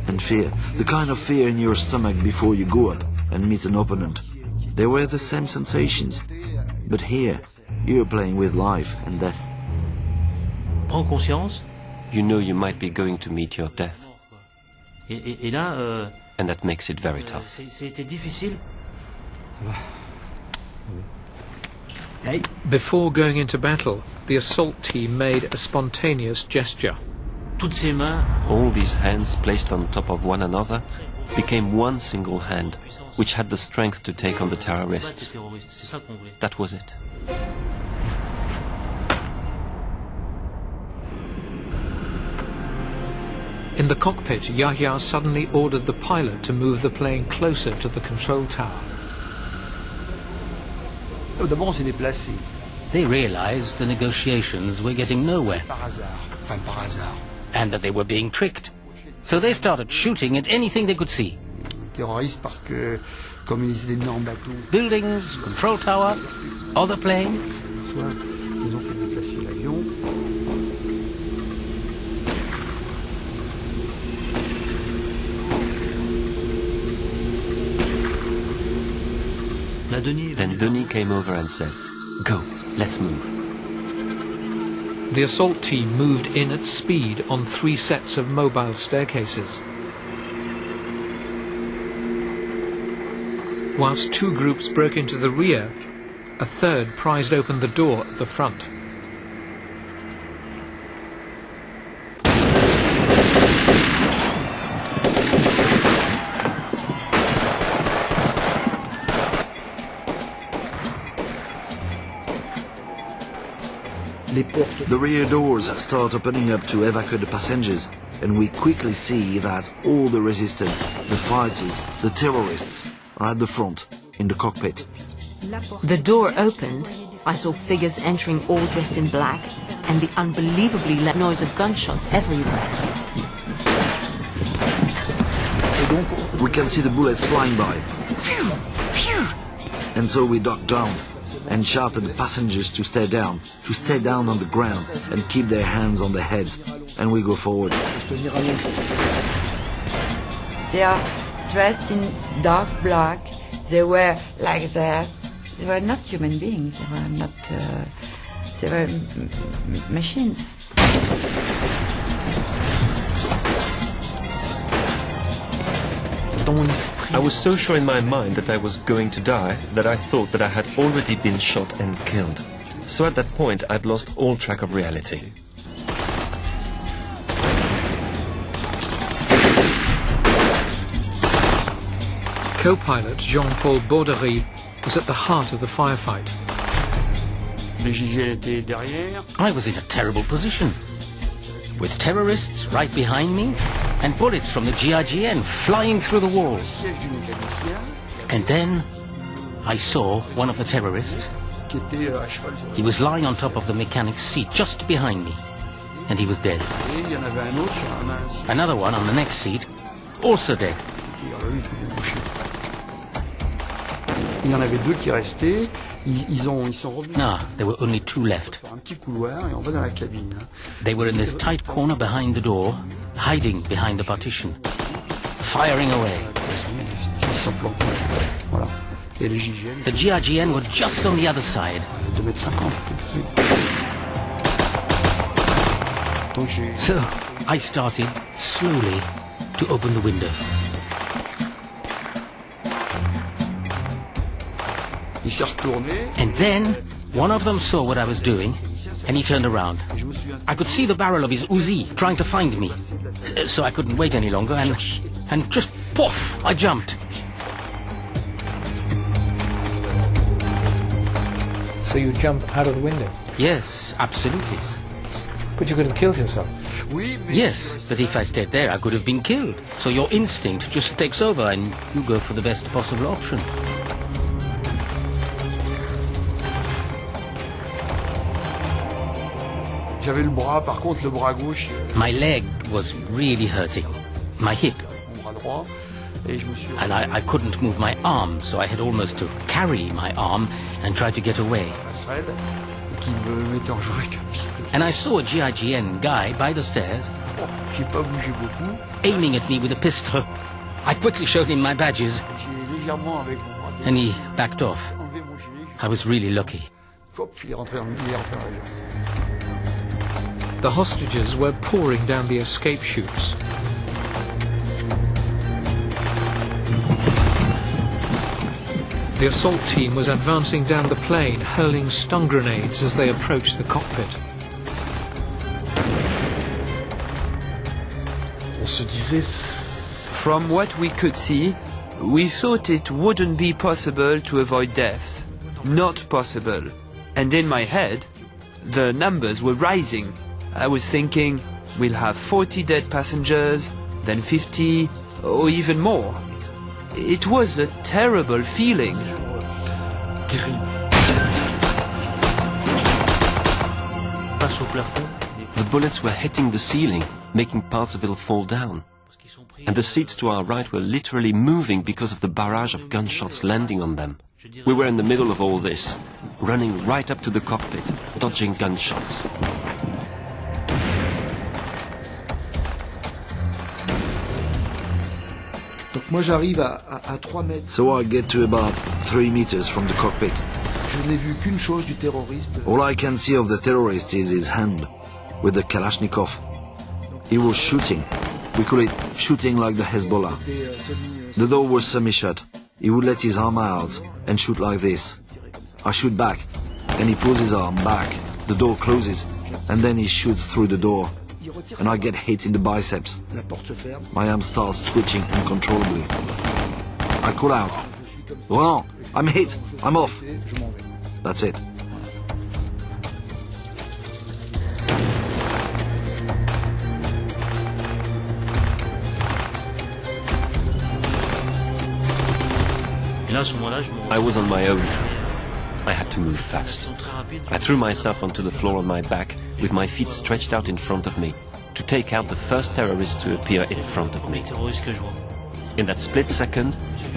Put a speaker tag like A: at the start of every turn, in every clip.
A: And fear, the kind of fear in your stomach before you go up and meet an opponent. They were the same sensations. But here, you're playing with life and death.
B: Prends conscience.
C: You know you might be going to meet your death.
B: Et là,
C: and that makes it very tough.
B: C'était difficile.
D: Before going into battle, the assault team made a spontaneous gesture.
B: Toutes ces mains,
C: all these hands placed on top of one another became one single hand, which had the strength to take on the terrorists. That was it.
D: In the cockpit, Yahya suddenly ordered the pilot to move the plane closer to the control tower.
E: They realized the negotiations were getting nowhere, and that they were being tricked. So they started shooting at anything they could see. Buildings, control tower, other planes.
C: Then Denis came over and said, "Go, let's move."
D: The assault team moved in at speed on 3 sets of mobile staircases. Whilst 2 groups broke into the rear, a third prized open the door at the front.
A: The rear doors start opening up to evacuate the passengers, and we quickly see that all the resistance, the fighters, the terrorists are at the front, in the cockpit.
F: The door opened. I saw figures entering all dressed in black, and the unbelievably loud noise of gunshots everywhere.
A: We can see the bullets flying by. Phew! Phew! And so we ducked down and shouted the passengers to stay down on the ground and keep their hands on their heads, and we go forward.
G: They are dressed in dark black. They were like that. They were not human beings. They were not. They were machines.
C: I was so sure in my mind that I was going to die that I thought that I had already been shot and killed. So at that point I'd lost all track of reality.
D: Co-pilot Jean-Paul Borderie was at the heart of the firefight.
E: I was in a terrible position, with terrorists right behind me and bullets from the GIGN flying through the walls. And then I saw one of the terrorists. He was lying on top of the mechanic's seat just behind me, and he was dead. Another one on the next seat, also dead. No, there were only 2 left. They were in this tight corner behind the door, hiding behind the partition, firing away. The GIGN were just on the other side. So I started slowly to open the window. And then one of them saw what I was doing, and he turned around. I could see the barrel of his Uzi trying to find me, so I couldn't wait any longer, and just poof, I jumped.
D: So you jump out of the window?
E: Yes, absolutely.
D: But you could have killed yourself?
E: Yes, but if I stayed there, I could have been killed. So your instinct just takes over, and you go for the best possible option. My leg was really hurting, my hip. And I couldn't move my arm, so I had almost to carry my arm and try to get away. and I saw a GIGN guy by the stairs aiming at me with a pistol. I quickly showed him my badges, and he backed off. I was really lucky.
D: The hostages were pouring down the escape chutes. The assault team was advancing down the plane, hurling stun grenades as they approached the cockpit.
H: From what we could see, we thought it wouldn't be possible to avoid death. Not possible. And in my head, the numbers were rising. I was thinking, we'll have 40 dead passengers, then 50, or even more. It was a terrible feeling.
C: The bullets were hitting the ceiling, making parts of it fall down. And the seats to our right were literally moving because of the barrage of gunshots landing on them. We were in the middle of all this, running right up to the cockpit, dodging gunshots.
A: So I get to about 3 meters from the cockpit. All I can see of the terrorist is his hand, with the Kalashnikov. He was shooting. We call it shooting like the Hezbollah. The door was semi-shut. He would let his arm out and shoot like this. I shoot back, and he pulls his arm back. The door closes, and then he shoots through the door. And I get hit in the biceps. My arm starts twitching uncontrollably. I call out, "Roland, I'm hit, I'm off." That's it.
C: I was on my own now. I had to move fast. I threw myself onto the floor on my back with my feet stretched out in front of me to take out the first terrorist to appear in front of me. In that split second,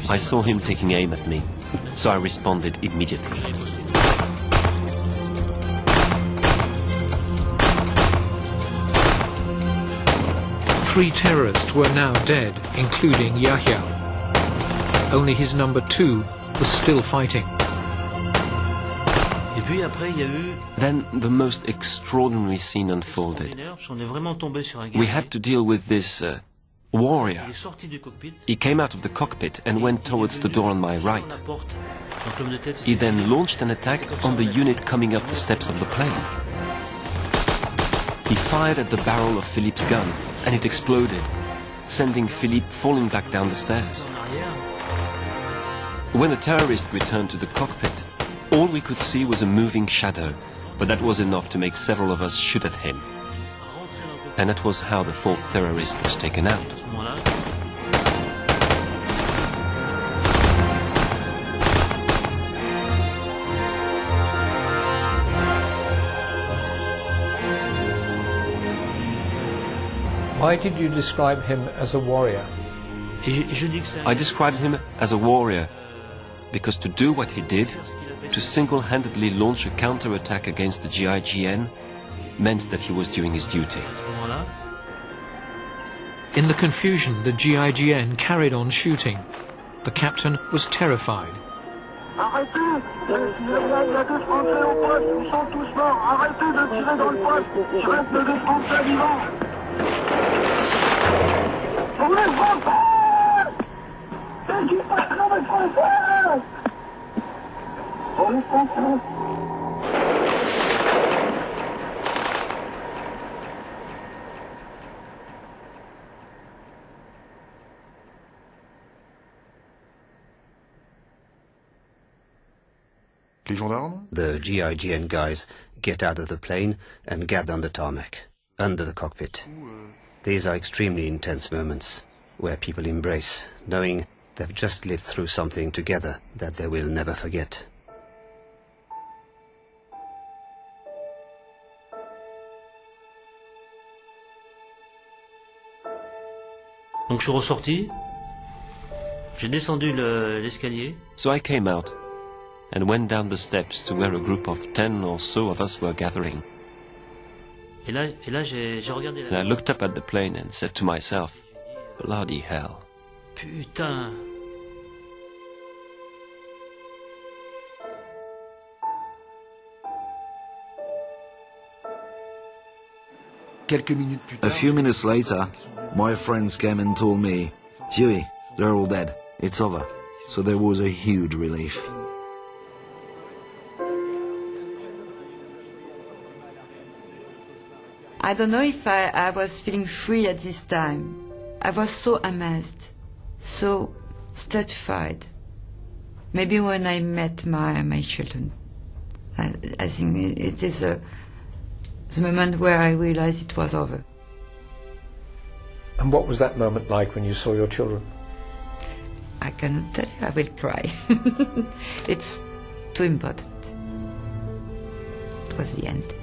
C: I saw him taking aim at me, so I responded immediately.
D: Three terrorists were now dead, including Yahya. Only his number 2 was still fighting.
C: Then the most extraordinary scene unfolded. We had to deal with this warrior. He came out of the cockpit and went towards the door on my right. He then launched an attack on the unit coming up the steps of the plane. He fired at the barrel of Philippe's gun, and it exploded, sending Philippe falling back down the stairs. When the terrorist returned to the cockpit, all we could see was a moving shadow, but that was enough to make several of us shoot at him. And that was how the 4th terrorist was taken out.
D: Why did you describe him as a warrior?
C: I described him as a warrior because to do what he did, to single-handedly launch a counter-attack against the GIGN, meant that he was doing his duty.
D: In the confusion, the GIGN carried on shooting. The captain was terrified.
I: Arrêtez! Il y a 2 Français au poste, ils sont tous morts. Arrêtez de tirer dans le poste. Il reste 2 Français vivants. On est Français! C'est qui passe dans les Français? On est Français!
J: The GIGN guys get out of the plane and gather on the tarmac, under the cockpit. These are extremely intense moments, where people embrace, knowing they've just lived through something together that they will never forget.
B: Donc je suis ressorti, j'ai descendu l'escalier.
C: So I came out and went down the steps to where a group of 10 or so of us were gathering.
B: Et là, j'ai regardé
C: And I looked up at the plane and said to myself, bloody hell.
B: Putain.
A: A few minutes later, my friends came and told me, Thierry, they're all dead. It's over. So there was a huge relief.
G: I don't know if I was feeling free at this time. I was so amazed, so stupefied. Maybe when I met my children. I think it is the moment where I realized it was over.
K: And what was that moment like when you saw your children?
G: I cannot tell you, I will cry. It's too important. It was the end.